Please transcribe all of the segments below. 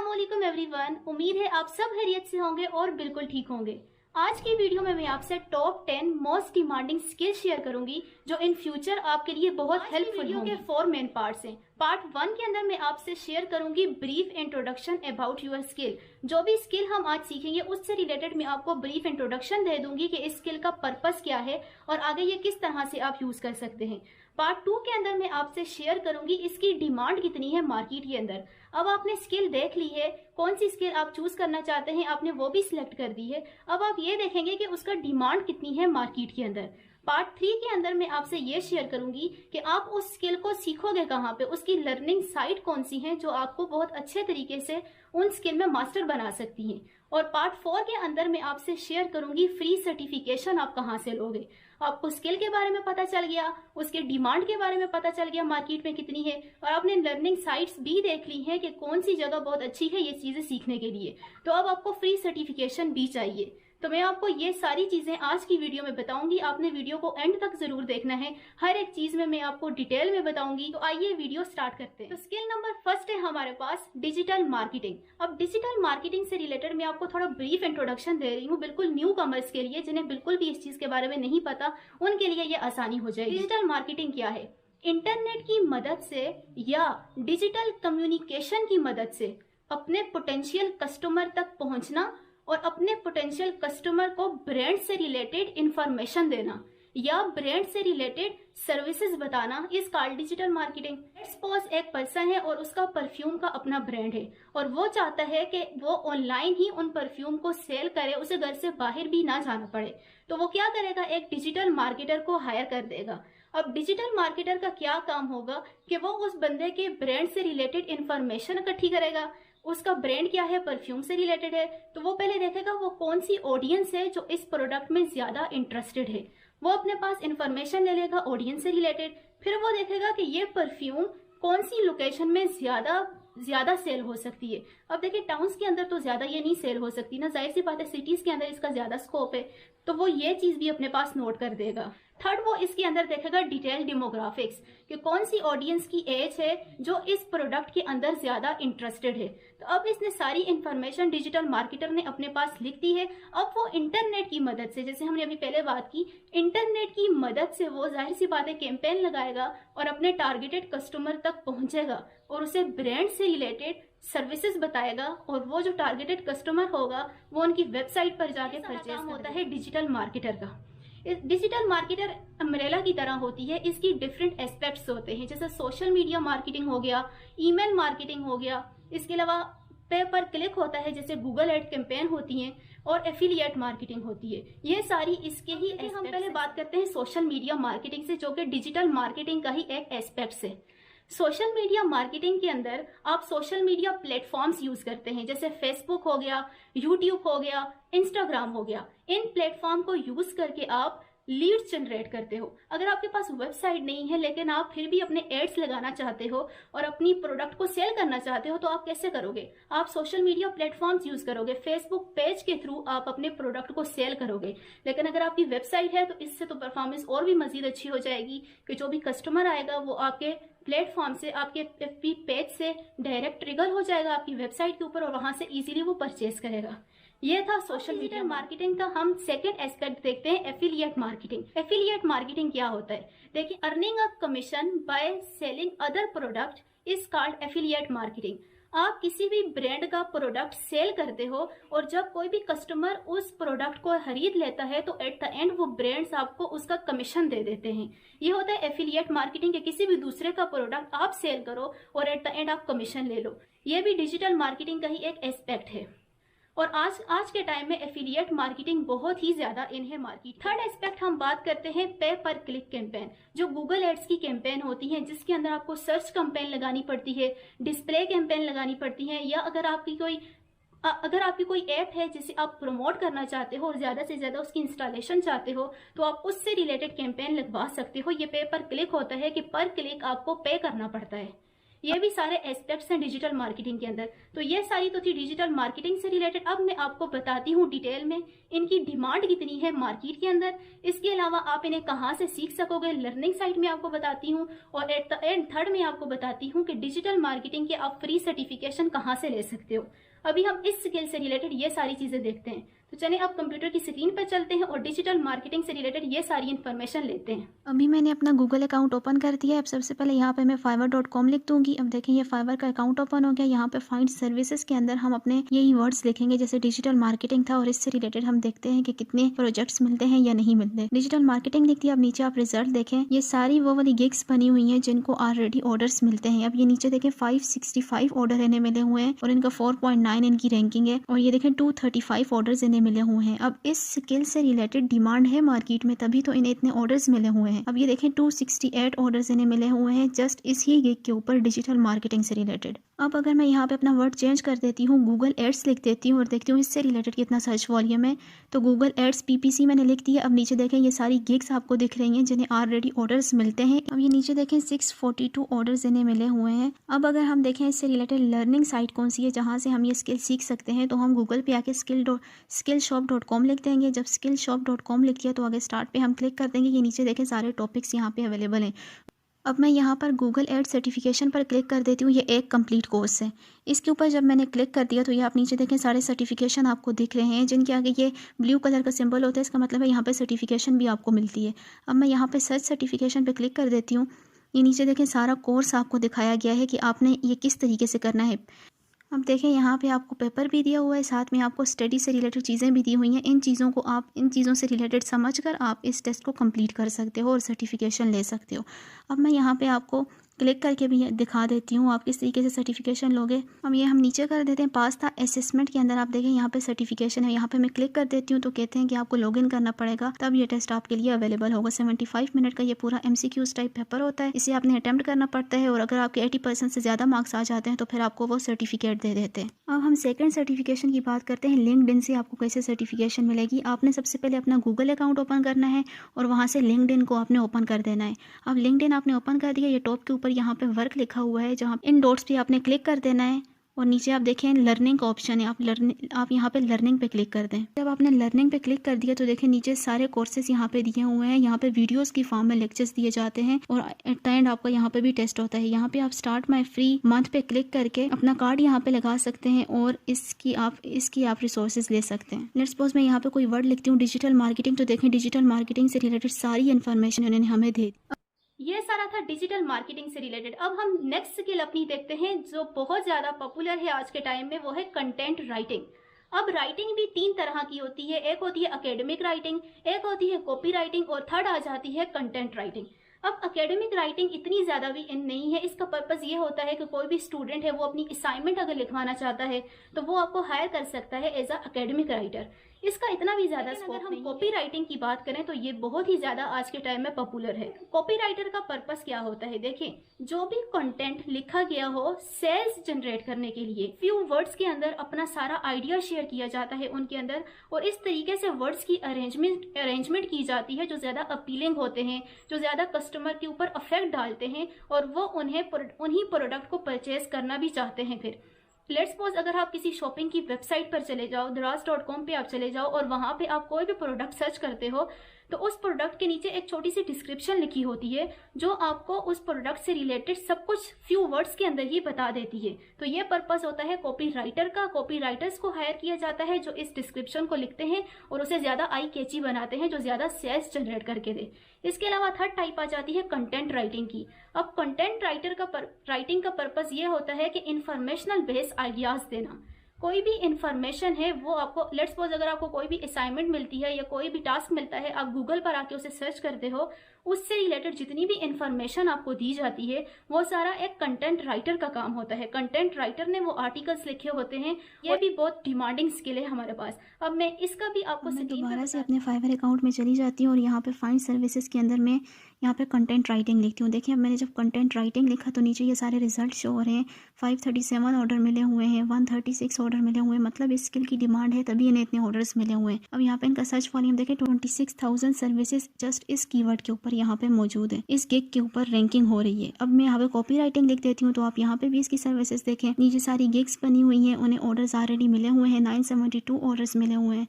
अस्सलामुअलैकुम एवरीवन। उम्मीद है आप सब खैरियत से होंगे और बिल्कुल ठीक होंगे। आज की वीडियो में मैं आपसे top 10 most demanding skill share करूंगी जो इन फ्यूचर आपके लिए बहुत हेल्पफुल होंगी। के 4 मेन पार्ट्स हैं। पार्ट 1 के अंदर मैं आपसे शेयर करूंगी brief introduction about your skill. जो भी स्किल हम आज सीखेंगे उससे रिलेटेड मैं आपको ब्रीफ इंट्रोडक्शन दे दूंगी कि इस स्किल का पर्पस क्या है और आगे ये किस तरह से आप यूज कर सकते हैं। पार्ट 2 के अंदर मैं आपसे शेयर करूंगी इसकी डिमांड कितनी है मार्केट के अंदर। अब आपने स्किल देख ली है, कौन सी स्किल आप चूज करना चाहते हैं आपने वो भी सिलेक्ट कर दी है। अब आप ये देखेंगे कि उसका डिमांड कितनी है मार्केट के अंदर। पार्ट 3 के अंदर मैं आपसे ये शेयर करूंगी कि आप उस स्किल को सीखोगे कहाँ पे, उसकी लर्निंग साइट कौन सी है जो आपको बहुत अच्छे तरीके से उन स्किल में मास्टर बना सकती हैं। और पार्ट 4 के अंदर मैं आपसे शेयर करूंगी फ्री सर्टिफिकेशन आप कहाँ से लोगे। आपको स्किल के बारे में पता चल गया, उसके डिमांड के बारे में पता चल गया मार्केट में कितनी है, और आपने लर्निंग साइट्स भी देख ली हैं कि कौन सी जगह बहुत अच्छी है ये चीजें सीखने के लिए। तो अब आपको फ्री सर्टिफिकेशन भी चाहिए। तो मैं आपको ये सारी चीजें आज की वीडियो में बताऊंगी। आपने वीडियो को एंड तक जरूर देखना है, हर एक चीज में मैं आपको डिटेल में बताऊंगी। तो आइए वीडियो स्टार्ट करते हैं। तो स्किल नंबर फर्स्ट है हमारे पास डिजिटल मार्केटिंग। अब डिजिटल मार्केटिंग से रिलेटेड मैं आपको थोड़ा ब्रीफ इंट्रोडक्शन दे रही हूँ, बिल्कुल न्यू कमर्स के लिए जिन्हें बिल्कुल भी इस चीज के बारे में नहीं पता, उनके लिए ये आसानी हो जाएगी। डिजिटल मार्केटिंग क्या है? इंटरनेट की मदद से या डिजिटल कम्युनिकेशन की मदद से अपने पोटेंशियल कस्टमर तक पहुंचना और अपने पोटेंशियल कस्टमर को ब्रांड से रिलेटेड इंफॉर्मेशन देना या ब्रांड से रिलेटेड सर्विसेज बताना इस कॉल्ड डिजिटल मार्केटिंग। सपोज एक पर्सन है और उसका परफ्यूम का अपना ब्रांड है और वो चाहता है कि वो ऑनलाइन ही उन परफ्यूम को सेल करे, उसे घर से बाहर भी ना जाना पड़े। तो वो क्या करेगा, एक डिजिटल मार्केटर को हायर कर देगा। अब डिजिटल मार्केटर का क्या काम होगा कि वो उस बंदे के ब्रांड से रिलेटेड इंफॉर्मेशन इकट्ठी करेगा। उसका ब्रांड क्या है, परफ्यूम से रिलेटेड है, तो वो पहले देखेगा वो कौन सी ऑडियंस है जो इस प्रोडक्ट में ज्यादा इंटरेस्टेड है। वो अपने पास इंफॉर्मेशन ले लेगा ऑडियंस से रिलेटेड। फिर वो देखेगा कि ये परफ्यूम कौन सी लोकेशन में ज्यादा सेल हो सकती है। अब देखिए टाउन्स के अंदर तो ज्यादा ये नहीं सेल हो सकती ना, जाहिर सी बात है सिटीज के अंदर इसका ज्यादा स्कोप है, तो वो ये चीज भी अपने पास नोट कर देगा। थर्ड, वो इसके अंदर देखेगा डिटेल डेमोग्राफिक्स कि कौन सी ऑडियंस की एज है जो इस प्रोडक्ट के अंदर ज्यादा इंटरेस्टेड है। तो अब इसने सारी इंफॉर्मेशन डिजिटल मार्केटर ने अपने पास लिख दी है। अब वो इंटरनेट की मदद से, जैसे हमने अभी पहले बात की, इंटरनेट की मदद से वो जाहिर सी बात है कैंपेन लगाएगा और अपने टारगेटेड कस्टमर तक पहुंचेगा और उसे ब्रांड से रिलेटेड सर्विसेज बताएगा और वो जो टारगेटेड कस्टमर होगा वो उनकी वेबसाइट पर जाके परचेज होता है डिजिटल मार्केटर का। डिजिटल मार्केटर अम्ब्रेला की तरह होती है, इसकी डिफरेंट एस्पेक्ट्स होते हैं, जैसे सोशल मीडिया मार्केटिंग हो गया, ईमेल मार्केटिंग हो गया, इसके अलावा पे पर क्लिक होता है जैसे गूगल एड कैंपेन होती हैं, और एफिलिएट मार्केटिंग होती है। ये सारी इसके ही हम पहले बात करते हैं सोशल मीडिया मार्केटिंग से, जो कि डिजिटल मार्केटिंग का ही एक एस्पेक्ट है। सोशल मीडिया मार्केटिंग के अंदर आप सोशल मीडिया प्लेटफॉर्म्स यूज करते हैं, जैसे फेसबुक हो गया, यूट्यूब हो गया, इंस्टाग्राम हो गया। इन प्लेटफॉर्म को यूज करके आप लीड्स जनरेट करते हो। अगर आपके पास वेबसाइट नहीं है लेकिन आप फिर भी अपने एड्स लगाना चाहते हो और अपनी प्रोडक्ट को सेल करना चाहते हो, तो आप कैसे करोगे? आप सोशल मीडिया प्लेटफॉर्म्स यूज करोगे, फेसबुक पेज के थ्रू आप अपने प्रोडक्ट को सेल करोगे। लेकिन अगर आपकी वेबसाइट है तो इससे तो परफॉर्मेंस और भी मजीद अच्छी हो जाएगी कि जो भी कस्टमर आएगा वो आपके प्लेटफॉर्म से, आपके एफबी पेज से डायरेक्ट ट्रिगर हो जाएगा आपकी वेबसाइट के ऊपर और वहां से इजीली वो परचेज करेगा। ये था सोशल मीडिया मार्केटिंग का। हम सेकंड एस्पेक्ट देखते हैं, एफिलिएट मार्केटिंग। एफिलिएट मार्केटिंग क्या होता है? देखिए, earning a commission by selling other product is called affiliate marketing. आप किसी भी ब्रांड का प्रोडक्ट सेल करते हो और जब कोई भी कस्टमर उस प्रोडक्ट को खरीद लेता है तो एट द एंड वो ब्रांड्स आपको उसका कमीशन दे देते हैं। ये होता है एफिलिएट मार्केटिंग, के किसी भी दूसरे का प्रोडक्ट आप सेल करो और एट द एंड आप कमीशन ले लो। ये भी डिजिटल मार्केटिंग का ही एक एस्पेक्ट है और आज के टाइम में एफिलिएट मार्केटिंग बहुत ही ज्यादा इन है मार्केट। थर्ड एस्पेक्ट हम बात करते हैं पे पर क्लिक कैंपेन, जो गूगल एड्स की कैंपेन होती है, जिसके अंदर आपको सर्च कैंपेन लगानी पड़ती है, डिस्प्ले कैंपेन लगानी पड़ती है, या अगर आपकी कोई ऐप है जिसे आप प्रमोट करना चाहते हो और ज्यादा से ज्यादा उसकी इंस्टॉलेशन चाहते हो तो आप उससे रिलेटेड कैंपेन लगवा सकते हो। ये पे पर क्लिक होता है कि पर क्लिक आपको पे करना पड़ता है। ये भी सारे एस्पेक्ट्स हैं डिजिटल मार्केटिंग के अंदर। तो ये सारी तो थी डिजिटल मार्केटिंग से रिलेटेड। अब मैं आपको बताती हूँ डिटेल में इनकी डिमांड कितनी है मार्केट के अंदर, इसके अलावा आप इन्हें कहाँ से सीख सकोगे लर्निंग साइट में आपको बताती हूँ, और एट द एंड थर्ड में आपको बताती हूँ कि डिजिटल मार्केटिंग के आप फ्री सर्टिफिकेशन कहाँ से ले सकते हो। अभी हम इस स्किल से रिलेटेड ये सारी चीजें देखते हैं। तो चलिए अब कंप्यूटर की स्क्रीन पर चलते हैं और डिजिटल मार्केटिंग से रिलेटेड ये सारी इन्फॉर्मेशन लेते हैं। अभी मैंने अपना गूगल अकाउंट ओपन कर दिया है। अब सबसे पहले यहाँ पे मैं fiverr.com लिख दूंगी। अब देखें ये फाइवर का अकाउंट ओपन हो गया। यहाँ पे फाइंड सर्विसेज के अंदर हम अपने यही वर्ड्स लिखेंगे जैसे डिजिटल मार्केटिंग था, और इससे रिलेटेड हम देखते हैं कि कितने प्रोजेक्ट्स मिलते हैं या नहीं मिलते। डिजिटल मार्केटिंग लिख दिया। अब नीचे आप रिजल्ट देखें, ये सारी वो वाली गिग्स बनी हुई है जिनको ऑलरेडी ऑर्डर्स मिलते हैं। अब ये नीचे देखें 565 ऑर्डर इन्हें मिले हुए हैं और इनका 4.9 इनकी रैंकिंग है, और ये देखें 235 ऑर्डर्स इन्हें मिले हुए हैं। अब इस स्किल से रिलेटेड डिमांड है मार्केट में, तभी तो इन्हें इतने ऑर्डर्स मिले हुए हैं। अब ये देखें 268 ऑर्डर्स इन्हें मिले हुए हैं जस्ट इस ही गिग के ऊपर डिजिटल मार्केटिंग से रिलेटेड। अब अगर मैं यहाँ पे अपना वर्ड चेंज कर देती हूँ, गूगल एड्स लिख देती हूँ और देखती हूँ इससे रिलेटेड कितना सर्च वॉल्यूम है, तो गूगल एड्स PPC मैंने लिख दिया। अब नीचे देखें ये सारी गिग्स आपको दिख रही हैं जिन्हें ऑलरेडी ऑर्डर्स मिलते हैं। अब ये नीचे देखें 642 ऑर्डर्स इन्हें मिले हुए हैं। अब अगर हम देखें इससे रिलेटेड लर्निंग साइट कौन सी है जहाँ से हम ये स्किल सीख सकते हैं, तो हम गूगल पे आके skillshop.com लिख देंगे। जब skillshop.com लिख दिया तो आगे स्टार्ट पे हम क्लिक कर देंगे। ये नीचे देखें सारे टॉपिक्स यहाँ पे अवेलेबल हैं। अब मैं यहाँ पर गूगल एड सर्टिफिकेशन पर क्लिक कर देती हूँ। ये एक कंप्लीट कोर्स है। इसके ऊपर जब मैंने क्लिक कर दिया तो ये आप नीचे देखें सारे सर्टिफिकेशन आपको दिख रहे हैं जिनके आगे ये ब्लू कलर का सिंबल होता है, इसका मतलब है यहाँ पे सर्टिफिकेशन भी आपको मिलती है। अब मैं यहाँ पे सर्च सर्टिफिकेशन पे क्लिक कर देती हूँ। ये नीचे देखें सारा कोर्स आपको दिखाया गया है कि आपने ये किस तरीके से करना है। अब देखें यहाँ पे आपको पेपर भी दिया हुआ है, साथ में आपको स्टडी से रिलेटेड चीज़ें भी दी हुई हैं। इन चीज़ों से रिलेटेड समझकर आप इस टेस्ट को कंप्लीट कर सकते हो और सर्टिफिकेशन ले सकते हो। अब मैं यहाँ पे आपको क्लिक करके भी दिखा देती हूँ आप किस तरीके से सर्टिफिकेशन लोगे। अब ये हम नीचे कर देते हैं पास था असेसमेंट के अंदर। आप देखें यहाँ पे सर्टिफिकेशन है, यहाँ पे मैं क्लिक कर देती हूँ तो कहते हैं कि आपको लॉगिन करना पड़ेगा तब ये टेस्ट आपके लिए अवेलेबल होगा। 75 मिनट का ये पूरा MCQs टाइप पेपर होता है, इसे आपने अटेम्प्ट करना पड़ता है और अगर आपके 80% से ज़्यादा मार्क्स आ जाते हैं तो फिर आपको वो सर्टिफिकेट दे देते हैं। अब हम सेकेंड सर्टिफिकेशन की बात करते हैं। लिंक्डइन से आपको कैसे सर्टिफिकेशन मिलेगी। आपने सबसे पहले अपना गूगल अकाउंट ओपन करना है और वहाँ से लिंक्डइन को आपने ओपन कर देना है। अब लिंक्डइन आपने ओपन कर दिया, ये टॉप के ऊपर यहाँ पे वर्क लिखा हुआ है, जहाँ इन डॉट्स पे आपने क्लिक कर देना है और नीचे आप देखें लर्निंग का ऑप्शन है। आप यहाँ पे लर्निंग पे क्लिक कर दें। जब आपने लर्निंग पे क्लिक कर दिया तो देखें नीचे सारे कोर्सेज यहाँ पे दिए हुए हैं। यहाँ पे वीडियोस की फॉर्म में लेक्चर्स दिए जाते हैं और एट द एंड आपका यहाँ पे भी टेस्ट होता है। यहाँ पे आप स्टार्ट माई फ्री मंथ पे क्लिक करके अपना कार्ड यहाँ पे लगा सकते हैं और इसकी आप रिसोर्सेज ले सकते हैं। लेट्स सपोज मैं यहाँ पे कोई वर्ड लिखती हूँ डिजिटल मार्केटिंग, तो देखें डिजिटल मार्केटिंग से रिलेटेड सारी इन्फॉर्मेशन उन्होंने हमें दे दी। ये सारा था डिजिटल मार्केटिंग से रिलेटेड। अब हम नेक्स्ट स्किल अपनी देखते हैं जो बहुत ज़्यादा पॉपुलर है आज के टाइम में, वो है कंटेंट राइटिंग। अब राइटिंग भी 3 तरह की होती है, एक होती है एकेडमिक राइटिंग, एक होती है कॉपी राइटिंग और थर्ड आ जाती है कंटेंट राइटिंग। अब एकेडमिक राइटिंग इतनी ज़्यादा भी इन नहीं है। इसका पर्पज़ ये होता है कि कोई भी स्टूडेंट है वो अपनी असाइनमेंट अगर लिखवाना चाहता है तो वो आपको हायर कर सकता है एज अ एकेडमिक राइटर। इसका इतना भी ज़्यादा स्कोप नहीं। अगर हम कॉपी राइटिंग की बात करें तो ये बहुत ही ज़्यादा आज के टाइम में पॉपुलर है। कॉपी राइटर का पर्पस क्या होता है, देखें जो भी कंटेंट लिखा गया हो सेल्स जनरेट करने के लिए फ्यू वर्ड्स के अंदर अपना सारा आइडिया शेयर किया जाता है उनके अंदर, और इस तरीके से वर्ड्स की अरेंजमेंट की जाती है जो ज़्यादा अपीलिंग होते हैं, जो ज़्यादा कस्टमर के ऊपर अफेक्ट डालते हैं और वो उन्हीं प्रोडक्ट को परचेज करना भी चाहते हैं। फिर लेट्स सपोज अगर आप किसी शॉपिंग की वेबसाइट पर चले जाओ, दराज.com पे आप चले जाओ और वहाँ पे आप कोई भी प्रोडक्ट सर्च करते हो तो उस प्रोडक्ट के नीचे एक छोटी सी डिस्क्रिप्शन लिखी होती है जो आपको उस प्रोडक्ट से रिलेटेड सब कुछ फ्यू वर्ड्स के अंदर ही बता देती है। तो ये पर्पस होता है कॉपी राइटर का। कॉपी राइटर्स को हायर किया जाता है जो इस डिस्क्रिप्शन को लिखते हैं और उसे ज़्यादा आई कैची बनाते हैं, जो ज़्यादा सेल्स जनरेट करके दे। इसके अलावा थर्ड टाइप आ जाती है कंटेंट राइटिंग की। अब कंटेंट राइटिंग का पर्पस ये होता है कि इंफॉर्मेशनल बेस्ड आइडियाज़ देना। कोई भी इंफॉर्मेशन है वो आपको, लेट्स सपोज अगर आपको कोई भी असाइनमेंट मिलती है या कोई भी टास्क मिलता है, आप गूगल पर आके उसे सर्च करते हो, उससे रिलेटेड जितनी भी इंफॉर्मेशन आपको दी जाती है वो सारा एक कंटेंट राइटर का काम होता है। कंटेंट राइटर ने वो आर्टिकल्स लिखे होते हैं। ये भी बहुत डिमांडिंग स्किल है हमारे पास। अब मैं इसका भी आपको मैं दोबारा से अपने फाइवर अकाउंट में चली जाती हूँ और यहाँ पे फाइंड सर्विसेज के अंदर मैं यहाँ पे कंटेंट राइटिंग लिखती हूँ। देखिए अब मैंने जब कंटेंट राइटिंग लिखा तो नीचे ये सारे रिजल्ट शो हो रहे हैं। 537 ऑर्डर मिले हुए हैं, 136 ऑर्डर मिले हुए हैं, मतलब इस स्किल की डिमांड है तभी इन्हें इतने ऑर्डर्स मिले हुए हैं। अब यहाँ पे इनका सर्च वॉल्यूम देखें, 26,000 सर्विसेज जस्ट इस कीवर्ड के ऊपर यहाँ पे मौजूद है, इस गिग के ऊपर रैंकिंग हो रही है। अब मैं यहाँ पे कॉपी राइटिंग लिख देती हूँ तो आप यहाँ पे भी इसकी सर्विसेज देखें, नीचे सारी गिग्स बनी हुई हैं, उन्हें ऑर्डर्स ऑलरेडी मिले हुए हैं, 972 ऑर्डर्स मिले हुए हैं।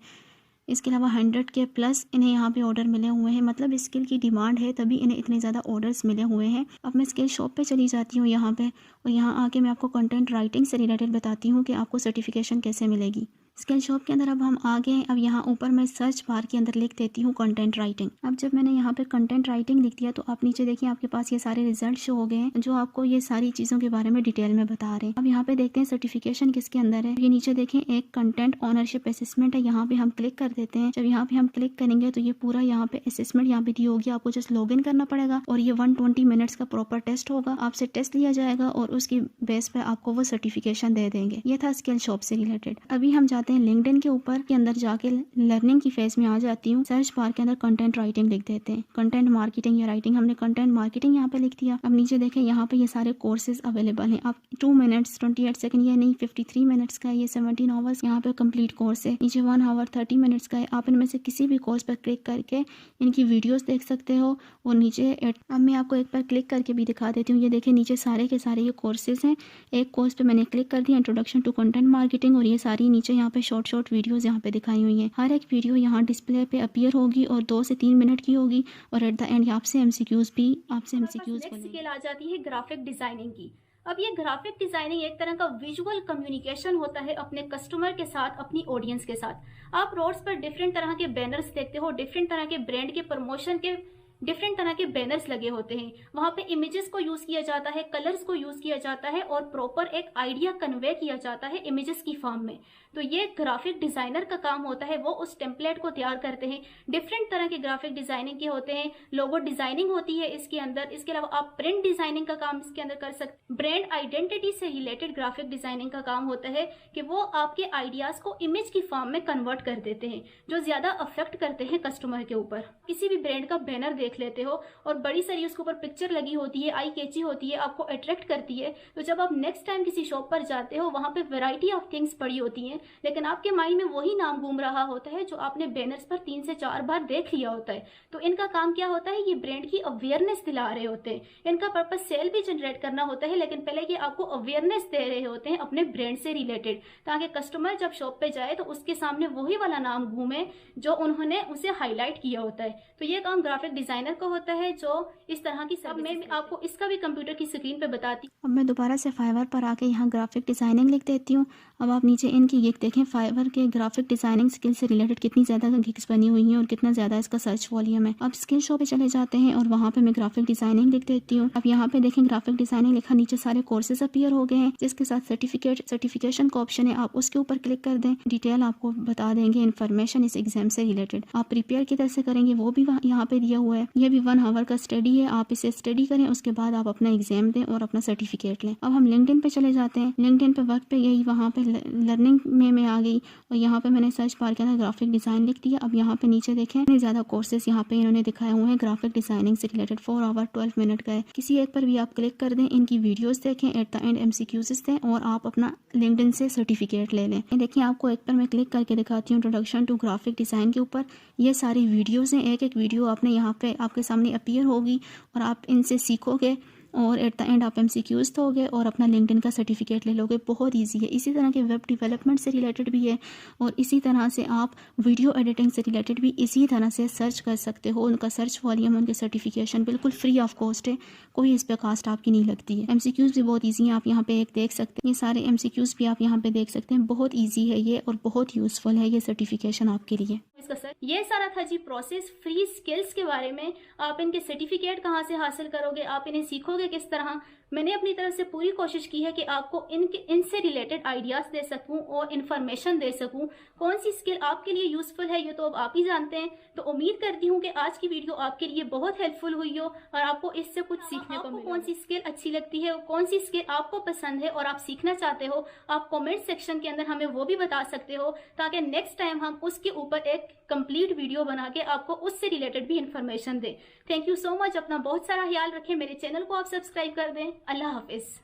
इसके अलावा 100 के प्लस इन्हें यहाँ पे ऑर्डर मिले हुए हैं, मतलब स्किल की डिमांड है तभी इन्हें इतने ज़्यादा ऑर्डर्स मिले हुए हैं। अब मैं स्किल शॉप पे चली जाती हूँ यहाँ पे, और यहाँ आके मैं आपको कंटेंट राइटिंग से रिलेटेड बताती हूँ कि आपको सर्टिफिकेशन कैसे मिलेगी। स्किल शॉप के अंदर अब हम आ गए। अब यहाँ ऊपर मैं सर्च बार के अंदर लिख देती हूँ कंटेंट राइटिंग। अब जब मैंने यहाँ पे कंटेंट राइटिंग लिख दिया तो आप नीचे देखिए आपके पास ये सारे रिजल्ट शो हो गए हैं जो आपको ये सारी चीज़ों के बारे में डिटेल में बता रहे हैं। अब यहाँ पे देखते हैं सर्टिफिकेशन किसके अंदर है। ये नीचे देखें एक कंटेंट ऑनरशिप असेसमेंट है, यहाँ पे हम क्लिक कर देते हैं। जब यहाँ पे हम क्लिक करेंगे तो ये पूरा यहाँ पे असेसमेंट यहाँ पे दी होगी, आपको जस्ट लॉग इन करना पड़ेगा और ये 120 मिनट्स का प्रॉपर टेस्ट होगा, आपसे टेस्ट लिया जाएगा और उसकी बेस पे आपको वो सर्टिफिकेशन दे देंगे। ये था स्किल शॉप से रिलेटेड। अभी हम जाते हैं लिंक्डइन के ऊपर के अंदर जाके लर्निंग की फेज में आ जाती हूँ। सर्च बार के अंदर कंटेंट राइटिंग लिख देते हैं, कंटेंट मार्केटिंग या राइटिंग, हमने कंटेंट मार्केटिंग यहाँ पे लिख दिया। अब नीचे देखें यहाँ पे ये सारे कोर्सेज अवेलेबल हैं। आप 2 मिनट्स 28 सेकंड ये नहीं 53 मिनट्स का है, ये 17 आवर्स यहाँ पे कंप्लीट कोर्स है। नीचे 1 आवर 30 मिनट्स का है। आप इनमें से किसी भी कोर्स पर क्लिक करके इनकी वीडियोस देख सकते हो। और नीचे अब मैं आपको एक पर क्लिक करके भी दिखा देती हूँ। ये देखिए नीचे सारे के सारे ये कोर्सेज हैं। एक कोर्स पे मैंने क्लिक कर दिया, इंट्रोडक्शन टू कंटेंट मार्केटिंग, और ये सारी नीचे यहाँ पे शॉर्ट वीडियोस यहाँ पे दिखाई हुई हैं। हर एक वीडियो यहाँ डिस्प्ले पे अपीयर होगी और 2 से 3 मिनट की होगी और एट द एंड आपसे एमसीक्यूज स्किल आ जाती है ग्राफिक डिजाइनिंग की। अब ये ग्राफिक डिजाइनिंग एक तरह का विजुअल कम्युनिकेशन होता है अपने कस्टमर के साथ, अपनी ऑडियंस के साथ। आप रोड्स पर डिफरेंट तरह के बैनर्स देखते हो, डिफरेंट तरह के ब्रांड के प्रमोशन के डिफरेंट तरह के बैनर्स लगे होते हैं। वहां पे इमेजेस को यूज किया जाता है, कलर्स को यूज किया जाता है और प्रॉपर एक आइडिया कन्वे किया जाता है इमेजेस की फॉर्म में। तो ये ग्राफिक डिजाइनर का काम होता है, वो उस टेम्पलेट को तैयार करते हैं। डिफरेंट तरह के ग्राफिक डिजाइनिंग के होते हैं, लोगो डिजाइनिंग होती है इसके अंदर। इसके अलावा आप प्रिंट डिजाइनिंग का काम इसके अंदर कर सकते। ब्रांड आइडेंटिटी से रिलेटेड ग्राफिक डिजाइनिंग का काम होता है कि वो आपके आइडियाज को इमेज की फॉर्म में कन्वर्ट कर देते हैं, जो ज्यादा अफेक्ट करते हैं कस्टमर के ऊपर। किसी भी ब्रांड का बैनर देख लेते हो और बड़ी सारी उसके ऊपर पिक्चर लगी होती है, आई कैची होती है, आपको अट्रैक्ट करती है। तो जब आप नेक्स्ट टाइम किसी शॉप पर जाते हो, वहां पे वैरायटी ऑफ थिंग्स पड़ी होती हैं, लेकिन आपके माइंड में वही नाम घूम रहा होता है जो आपने बैनर्स पर 3 से 4 बार देख लिया होता है। तो इनका काम क्या होता है, ये ब्रांड की अवेयरनेस दिला रहे होते हैं। इनका पर्पस सेल भी जनरेट करना होता है, लेकिन पहले ये आपको अवेयरनेस दे रहे होते हैं अपने ब्रांड से रिलेटेड, ताकि कस्टमर जब शॉप पे जाए तो उसके सामने वही वाला नाम घूमे जो उन्होंने उसे हाईलाइट किया होता है। तो ये काम ग्राफिक डिजाइनर का होता है जो इस तरह की। अब मैं आपको इसका भी कंप्यूटर की स्क्रीन पे बताती हूँ। अब मैं दोबारा से फाइवर पर आके यहाँ ग्राफिक डिजाइनिंग लिख देती हूँ। अब आप नीचे इनकी गिग देखें, फाइवर के ग्राफिक डिजाइनिंग स्किल से रिलेटेड कितनी ज़्यादा गिग्स बनी हुई हैं और कितना ज़्यादा इसका सर्च वॉल्यूम है। अब स्किल शो पे चले जाते हैं और वहाँ पे मैं ग्राफिक डिजाइनिंग लिख देती हूँ। अब यहाँ पे देखें ग्राफिक डिजाइनिंग लिखा, नीचे सारे कोर्सेज अपीयर हो गए हैं, जिसके साथ सर्टिफिकेशन का ऑप्शन है। आप उसके ऊपर क्लिक कर दें, डिटेल आपको बता देंगे इन्फॉर्मेशन इस एग्जाम से रिलेटेड। आप प्रिपेयर किधर से करेंगे वो भी यहाँ पे दिया हुआ है। ये भी 1 आवर का स्टडी है, आप इसे स्टडी करें, उसके बाद आप अपना एग्जाम दें और अपना सर्टिफिकेट लें। अब हम लिंक्डइन पे चले जाते हैं। लिंक्डइन पे वर्क पे यही वहाँ पे लर्निंग में मैं आ गई और यहाँ पे मैंने सर्च बार के अंदर ग्राफिक डिजाइन लिख दिया। अब यहाँ पे नीचे देखें इतने ज़्यादा कोर्सेज यहाँ पे इन्होंने दिखाए हुए हैं ग्राफिक डिजाइनिंग से रिलेटेड। 4 आवर 12 मिनट का है। किसी एक पर भी आप क्लिक कर दें, इनकी वीडियोस देखें, एट द एंड MCQs दें और आप अपना लिंक्डइन से सर्टिफिकेट ले लें। देखिए आपको एक पर मैं क्लिक करके दिखाती हूँ, इंट्रोडक्शन टू ग्राफिक डिजाइन के ऊपर ये सारी वीडियोज़ हैं। एक वीडियो आपने यहाँ पे आपके सामने अपीयर होगी और आप इनसे सीखोगे और एट द एंड आप MCQs दोगे और अपना लिंक्डइन का सर्टिफिकेट ले लोगे। बहुत इजी है। इसी तरह के वेब डेवलपमेंट से रिलेटेड भी है और इसी तरह से आप वीडियो एडिटिंग से रिलेटेड भी इसी तरह से सर्च कर सकते हो। उनका सर्च वॉल्यूम, उनके सर्टिफिकेशन बिल्कुल फ्री ऑफ कॉस्ट है, कोई इस पर कास्ट आपकी नहीं लगती है। MCQs भी बहुत ईजी हैं, आप यहाँ पे एक देख सकते हैं। ये सारे MCQs भी आप यहाँ पे देख सकते हैं। बहुत ईजी है ये और बहुत यूजफुल है ये सर्टिफिकेशन आपके लिए। इसका सर ये सारा था जी प्रोसेस फ्री स्किल्स के बारे में। आप इनके सर्टिफिकेट कहाँ से हासिल करोगे, आप इन्हें सीखोगे किस तरह, मैंने अपनी तरफ से पूरी कोशिश की है कि आपको इनसे रिलेटेड आइडियाज दे सकूं और इन्फॉर्मेशन दे सकूं। कौन सी स्किल आपके लिए यूजफुल है ये तो अब आप ही जानते हैं। तो उम्मीद करती हूँ कि आज की वीडियो आपके लिए बहुत हेल्पफुल हुई हो और आपको इससे कुछ सीखने को मिले। कौन सी स्किल अच्छी लगती है, कौन सी स्किल आपको पसंद है और आप सीखना चाहते हो, आप कॉमेंट सेक्शन के अंदर हमें वो भी बता सकते हो, ताकि नेक्स्ट टाइम हम उसके ऊपर एक कंप्लीट वीडियो बना के आपको उससे रिलेटेड भी इंफॉर्मेशन दें। Thank you so much. अपना बहुत सारा ख्याल रखें। मेरे चैनल को आप सब्सक्राइब कर दें। अल्लाह हाफिज।